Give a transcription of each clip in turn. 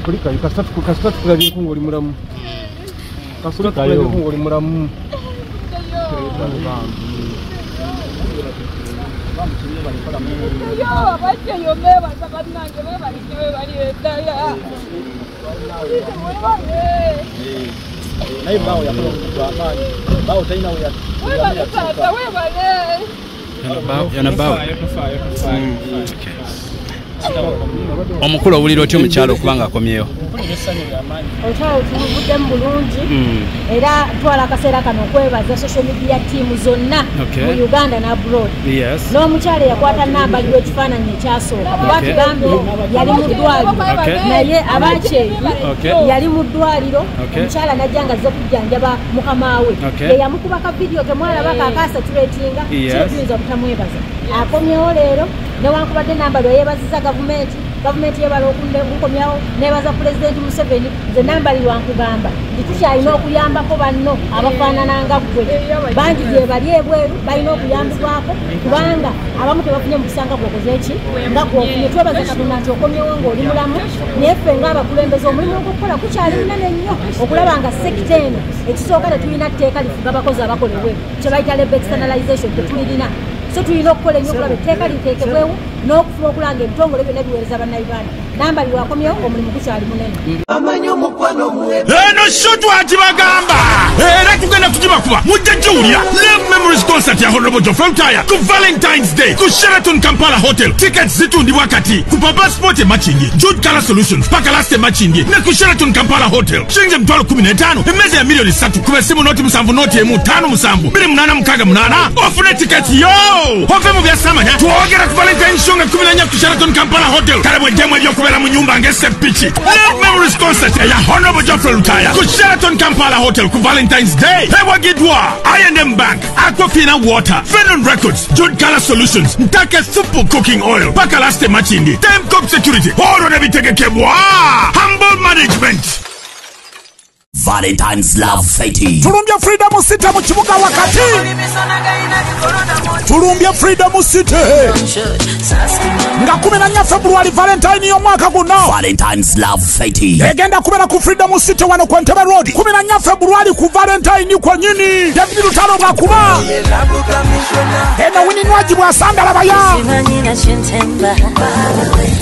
Kulika kasita tukulabye ng'oli mulamu. Kasita tukulabye ng'oli mulamu. Omukulu owulira otya omukyalo okubanga akomyewo? Okyalo tubudde mu bulungi era twala akaseera kano okwebaza social media team zonna mu Uganda ne abroad. N'omukyalo yakwata namba liwe ekifaananyi ekyasooka kuba tugambye yali mu ddwaliro naye abakyeyi yali mu ddwaliro omukyala najja nga azze kujjanjaba mukama we ye yamukubaka vidiyo temwalabako akaasatulatinga kyetuyinza butamwebaza akomyewo leero newankubadde namba lwe yeebaziza gavumenti yebala okunkomyawo nebaza pulezidenti Museveni nze namba lirwankugamba nti tukyalina okuyambako banno abafaanananga ggwe bangi gye bali ebweru balina okuyambibwako kubanga abamu tebafunye mukisanga gwokoze eki nga gwofunye twebaza Katonda nti okomyewo ng'oli mulamu naye ffe ng'abakulembeze omulimu ogw'okukola kukyali munene nnyo okulaba nga sekita eno ekisooka tetulina tteeka lifuga abakozi abakolebwe kye bayita labor externalization tetulirina so tulina okukola ennyo okulaba etteeka liteekebwewo n'okufuna okulanga ebitongole byonna biweereza bannayuganda namba liwakomyewo omulimu gukyali munene eno shotwa kibagamba era tugenda kugibakuba mujja giwulira Live Memories Concert ya Honorable Geoffrey Lutaya ku Valentine's Day ku Sheraton Kampala Hotel. Tickets zitundibwa kati ku Papa Sport Machingi, Jude Color Solutions, Pakalaste Machingi ne ku Sheraton Kampala Hotel. Shilingi emitwalo 15 emmeeza ya milioni 3 ku basimu noti 7 noti emu 5 28 ofune tiketi yo ove mu byasamanya twogera ku Valentine show nga 14 ku Sheraton Kampala Hotel. Kale bwejjemu ebyokubera mu nyumba ng'esepiki. Live Memories Concert ya Honorable Geoffrey Lutaya ku Sheraton Kampala Hotel ku Valentine's Day. Ewagidwa I&M Bank, Aquafina Water, Venom Records, Jude Color Solutions, Ntake Super Cooking Oil, Pakalaste Machindi, Temcop Security, Oro Nebitegekebwa, Humble Management. Valentine's Love Fete. Tulumbia Freedom City mu kibuga wakati. Tulumbia Freedom City. Nga 14 February Valentine y'omwaka guno. Valentine's Love Fete. Egenda kubera ku Freedom City wano ku Entebbe Road. 14 February ku Valentine kwa nyini. David Lutalo bwakuba. Ena wininwaji bwa sandala baya.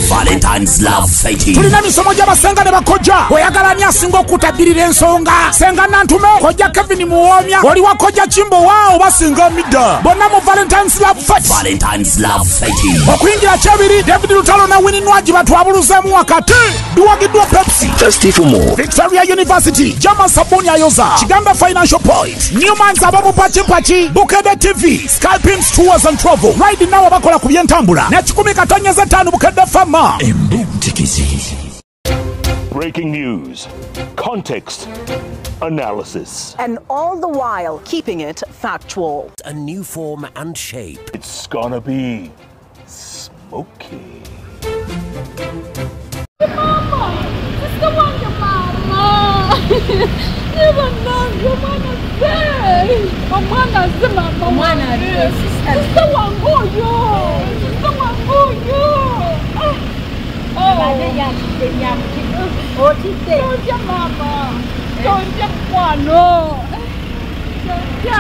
Valentine's Love Fete. Tulina misomo gy'abasenga ne bakojja. Oyagalanya asinga okutabirira ensonga. Senga nantume kojja Kevin Muwomya. Oli wa kojja Kimbo wao basinga midda. Bonna mu Valentine's Love Fete. Valentine's Love Fete. Okuyingira kyebiri David Lutalo na wininwaji batwabuluzeemu wakati. Duwagiddwa Pepsi. Thirsty for more. Victoria University. Jama Sabuni Ayoza. Kigamba Financial Point. Newman's abamu pachi. Bukede TV. Skypins Tours and Travel. Ride now abakola ku byentambula. Ne 10 Bukede Fama. Breaking news, context, analysis. And all the while keeping it factual. A new form and shape. It's gonna be smoky. Mama! Gusto mo ang mama! Diba na? Mama say! Mama say mama! Mama say! Gusto mo ang goyo! Gusto mo ang goyo! Oh, chiste. Tonja mama. Tonja kwano. Tonja.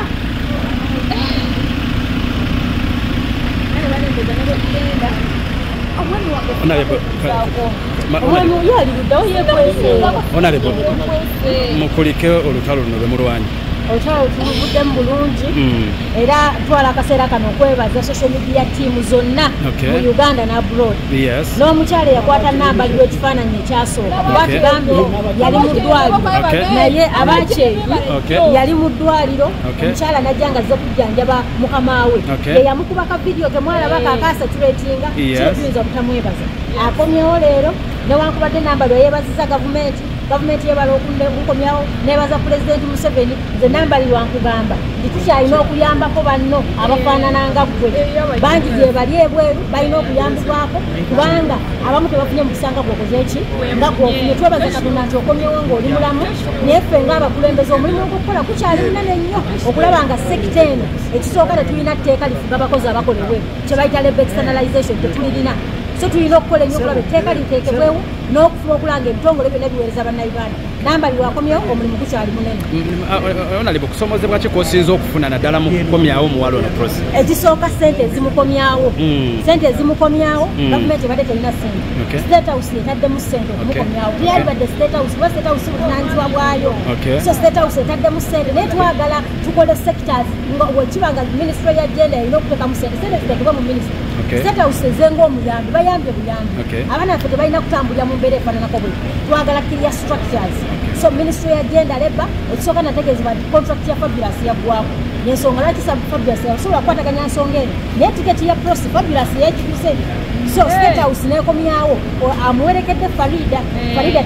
Mukulike olutalo luno lwe mulwanyi. Okyalo tubudde mu bulungi era twala akaseera kano okwebaza social media team zonna mu Uganda ne abroad. N'omukyala yakwata namba liwe ekifaananyi ekyasooka kuba tugambye yali mu ddwaliro naye abakyeyi yali mu ddwaliro omukyala najja nga azze kujjanjaba mukama we ye yamukubaka vidiyo temwalabako akaasatulatinga kyetuyinza butamwebaza akomyewo leero newankubadde namba lwe yeebaziza gavumenti yebala okunkomyawo nebaza pulezidenti Museveni nze namba lirwankugamba nti tukyalina okuyambako banno abafaanananga ggwe bangi gye bali ebweru balina okuyambibwako kubanga abamu tebafunye mukisanga gwokoze eki nga gwofunye twebaza Katonda nti okomyewo ng'oli mulamu naye ffe ng'abakulembeze omulimu ogw'okukola kukyali munene nnyo okulaba nga sekita eno ekisooka tetulina tteeka lifuga abakozi abakolebwe kye bayita labor externalization tetulirina so tulina okukola ennyo okulaba etteeka liteekebwewo n'okufuba okulanga ebitongole byonna biweereza bannayuganda nambali lwakomyewo omulimu gukyali munene onalibe okusomozebwa ki kosinza okufuna naddala mu kukomyawo omuwala ono prosi ekisooka sente ezimukomyawo gavumenti ebadde terina sente state house etaddemu sente okumukomyawo tiyalibadde state house kuba state house buvunaanyizibwa bwayo so state house etaddemu sente naye twagala tukole sectors wekiba nga ministry ya genda erina okuteekamu sente sente zitekebwa mu ministry state house ezenga omuyambi bayambye buyambi abaana baffe tebalina kutambulira mu mbeera efaananako bwe twagala clear structures so ministry ya genda leba ekisooka nategeezebwa nti contract ya Fabulous yaggwako yensonga lwaki Fabulous yasobola kukwataganya nsonga eno naye tiketi ya prosi Fabulous yekituse so state house nekomyawo amuwerekedde Farida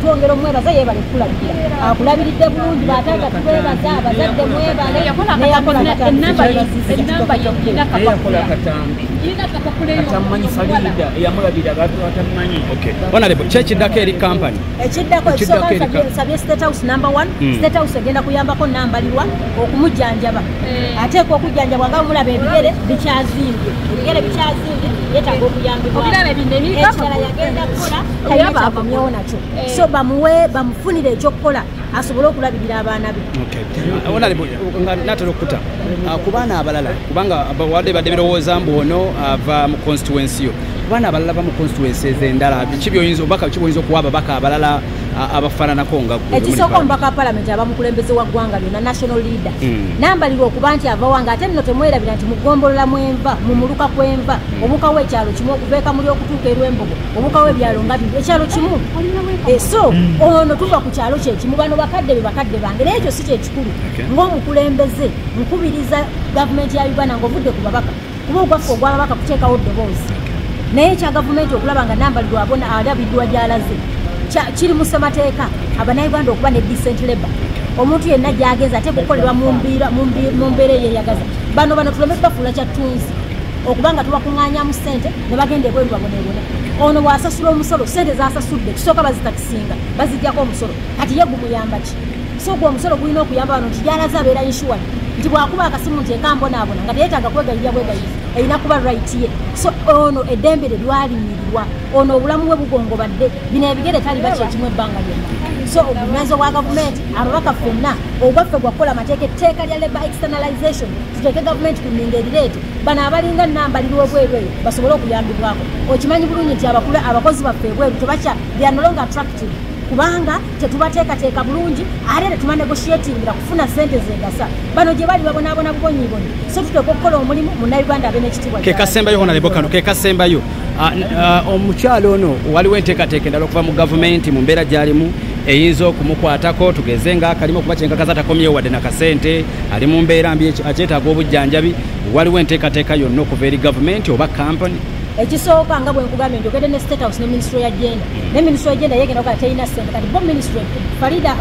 twongera omwebaza yeebale kukulabirira akulabiridde bulungi baataaga tukwebaza abazadde mwebale kyekiddako eri kampani ekiddako ekisooka state house number 1 state house egenda kuyambako nambalirwa okumujjanjaba ateekwa okujjanjabwa nga mulaba ebigere bikyazimbye yetaaga okuyambibwa ekirala yagenda kukola talina kyakomyewo nakyo so bamufunire ekyokukola asobole okulabirira abaana be nga natera okuta ku baana abalala kubanga wadde badde birowooza mbu ono ava mu constituency yo ku baana abalala ba mu constituency ez'endala kibyoyinza okuwa ababaka abalala abafaananako nga ekisooka omubaka wa palamenti abamukulembeze wa ggwanga lyonna national leader nambalirwa okuba nti avawanga ate nno temwerabira nti mugombolola mwenva mumuluka kwenva obukawo ekyalo kimu okuveeka muli okutuuka erwembogo obukawo ebyalo nga bibiri ekyalo kimu so ono tuva ku kyalo kyekimu bano bakadde bange naye ekyo si kyekikulu ng'omukulembeze nkubiriza gavumenti ya Uganda ng'ovudde ku babaka kuba ogwaffe ogwababaka kuteekawo ddoboozi naye ekya gavumenti okulaba nga nambalirwa abona alabiddwa gy'alaze kiri mu ssemateeka abannayuganda okuba ne decent labor omuntu yenna gy'agenza ate kukolerwa mu mbeera eyeyagaza bano tuleme tubafuula kyattunzi okubanga tubakuŋŋaanyamu ssente ne bagenda ebweru babonebone ono bw'asasula omusolo ssente z'asasudde kisooka bazitakisinga baziggyako omusolo kati ye gumuyamba ki so gwe omusolo gulina okuyamba bano nti gy'alaze abeera inshuwali nti bw'akuba akasimu nti ekambonaabona nga teyeetaaga kwegayirya bwegayiri erina kuba right ye so ono eddembe lye lwalimirirwa ono obulamu bwe bugongobadde bino ebigere taliba kyekimu ebbanga lyonna so obumenzo bwa gavumenti ababaka ffenna ogwaffe gwakukola amateeka etteeka lya labor externalization tuteeke gavumenti ku nninga erireete bano abalinga nambalirwa obweru eyo basobole okuyambibwako okimanyi bulungi nti abakozi baffe ebweru tebakya they are no longer attractive kubanga tetubateekateeka bulungi ate tetubanegotiatingira kufuna sente zegasa bano gye bali babonaabona bubonyibonyi so tuteeka okukola omulimu munnayuganda abe n'ekitiibwa kekasembayo honalebo kano kekasembayo omukyalo ono waliwo enteekateeka endala okuva mu gavumenti mu mbeera gy'alimu eyinza okumukwatako tugeze nga akalimu okuba kyenkakaza takomyewo wadde nakasente ali mu mbeera mbi akyetaaga obujjanjabi waliwo enteekateeka yonna okuva eri gavumenti oba kampani ekisooka nga bwe nkugambye njogedde ne state house ne ministry ya genda ne ministry ya genda yegenda okola terina ssente kati bo ministry Farida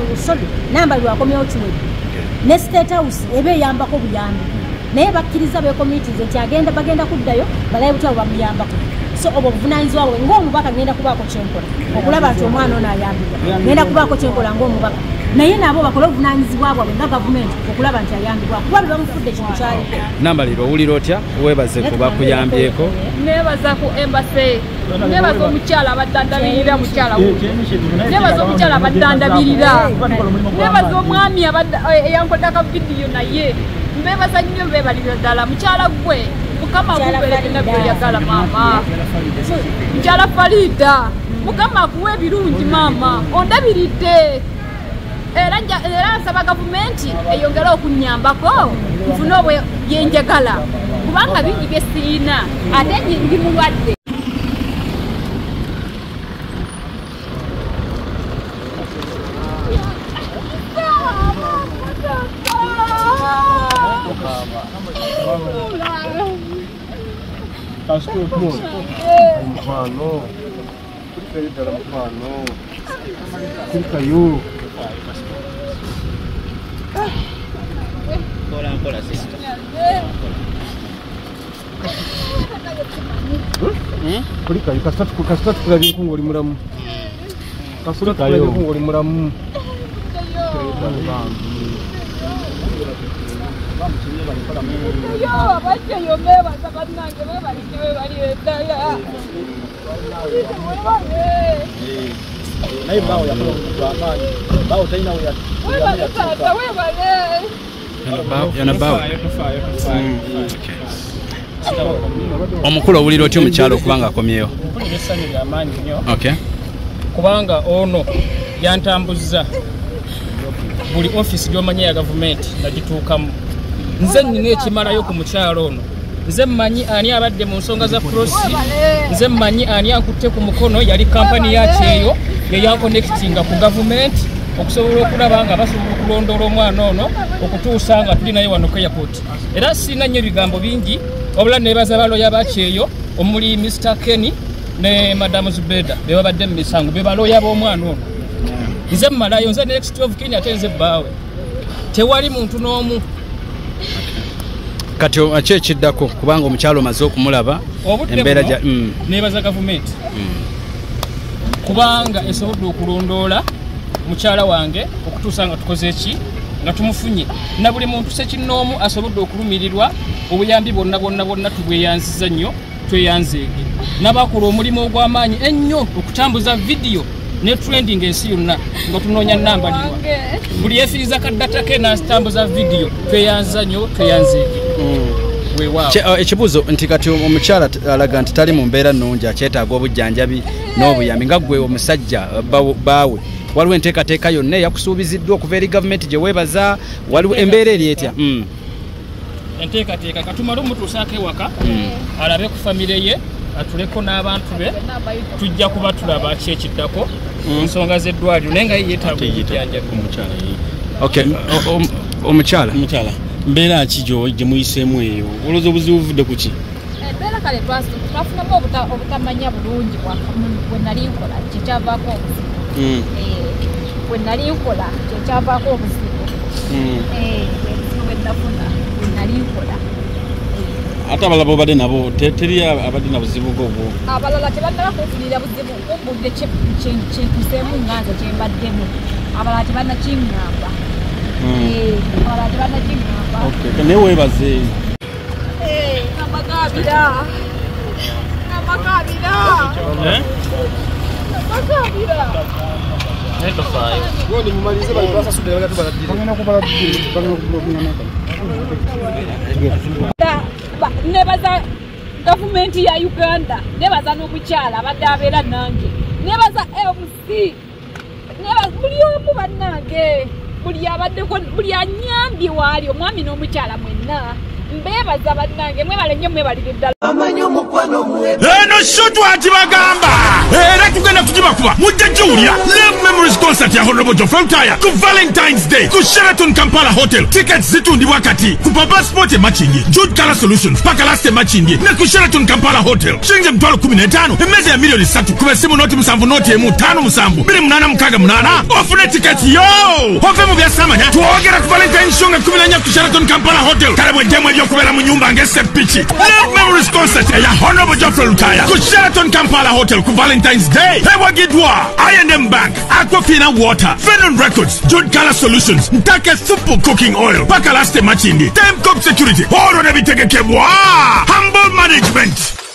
nambalirwa akomyewo kiwedde ne state house eba eyambako buyambi naye bakkiriza bekomitize nti bagenda kuddayo balaye butabo bamuyambako so obwo obuvunaanyizibwa bwe ng'omubaka ngenda kubaako kyenkola okulaba nti omwana ono ayambibwa ngenda kubaako kyenkola ng'omubaka naye nabo bakole obuvunaanyizibwa bwabwe nga gavumenti okulaba nti ayambibwa kuba bwe bamufudde kintu kyaliko nambalirwa owulira otya weebaze ku bakuyambyeko nebaza ku embase nebaza omukyala abadandabirira mukyala nebaza omukyala abadandabirira nebaza omwami eyankodde akavidiyo naye mbebaza nnyo bebalira ddala mukyala gwe mukama akubeerena byoyagala maama mukyala Farida mukama akuwa ebirungi maama ondabiridde era nsaba gavumenti eyongere okunnyambako nfune obwe byenjagala kubanga bingi bye sirina ate ndi mulwadde Mpola sister. Kulika kasita tukulabyeku ng'oli mulamu. Kasita tukulabyeku ng'oli mulamu. naye bawo yakola amaanyi bawo talina we omukulu owulira otya omukyalo okubanga akomyewo essanyu ly'amaanyi nnyo kubanga ono yantambuza buli offisi gy'omanyi ya gavumenti nagituukamu nze nnina ekimalayo ku mukyalo ono nze mmanyi ani abadde mu nsonga za prosi nze mmanyi ani akutte ku mukono yali kampani yakyeyo yeyakonekitinga ku gavumenti okusobola okulaba nga basobola okulondoola omwana ono okutuusa nga tuli naye wano ku airport era sirina nnyo ebigambo bingi wabula nebaza baloya bakyeyo omuli Mr. Kenny ne Madam Zubeda be babadde mu misango be baloya b'omwana ono nze mmalayo nze next of kin ate nze bbaawe tewali muntu n'omu kati ekyekiddako kubanga omukyalo omaze okumulaba embeera gya nebaza gavumenti kubanga esobodde okulondoola mukyala wange okutuusa nga tukoze eki nga tumufunye na buli muntu sekinnoomu asobodde okulumirirwa obuyambi bonna tubweyanziza nnyo tweyanzeege n'abakola omulimu ogw'amaanyi ennyo okutambuza vidiyo ne trending ensi yonna nga tunoonya nnambalirwa buli yefiiriza kaddata ke n'atambuza vidiyo tweyanziza nnyo tweyanzeege ekibuuzo nti kati omukyala alaga nti tali mu mbeera nnungi akyetaaga obujjanjabi n'obuyambi nga gwe omusajja baawe waliwo enteekateeka yonna eyakusuubiziddwa okuva eri gavumenti gye weebaza waliwo embeera eri etya enteekateeka katumale omutuusaako ewaka alabe ku famire ye atuleko n'abantu be tujja kuba tulaba kyekiddako ensonga z'eddwaliro naye nga ye yeetaaga obujjanjabi omukyala mbeera ki gye muyiseemu eyo olowooza obuzibu buvudde ku ki embeera kale twafunamu obutamanya bulungi bwe nali nkola kyekyavaako obuzibu bwe nali nkola kyekyavaako obuzibu obuzibu bwe nafuna bwe nali nkola ate abalala obadde nabo teri abadde na buzibu bwobwo abalala tebannaba kunfunira buzibu kumbudde kyentuseemu nganza kyembaddemu abalala tebannakiŋŋamba abalala tebannakiŋŋamba naye weebaze amagabira nebaza gavumenti ya Uganda nebaza n'omukyala abadde abeera nange nebaza MC buli omu bannange buli anyambye waali omwami n'omukyala mwenna mbebaza bannange mwebale nnyo mwebalire ddala eno sho twakibagamba era tugenda kugibakuba mujja giwulira Live Memories Concert ya Honorable Geoffrey Lutaya ku Valentine's Day ku Sheraton Kampala Hotel. Tickets zitundibwa kati ku Papa Sport Machingi, Jude Color Solutions, Pakalaste Machingi ne ku Sheraton Kampala Hotel. Shilingi $15 emmeza ya milioni 3 ku basimu noti 7 noti emu 5 28 ofune ticket yo ove mu byasamanya twogera ku Valentine show nga 14 ku Sheraton Kampala Hotel. Kale mwejjemu ebyokubeera mu nyumba ng'esepiki. Live Memories Concert ya Honorable Geoffrey Lutaya ku Sheraton Kampala Hotel ku Valentine's Day. Ewagidwa I&M Bank, Aquafina Water, Venom Records, Jude Color Solutions, Ntake Super Cooking Oil, Pakalaste Machindi, Time Cop Security, Oro Nebitegekebwa, Humble Management.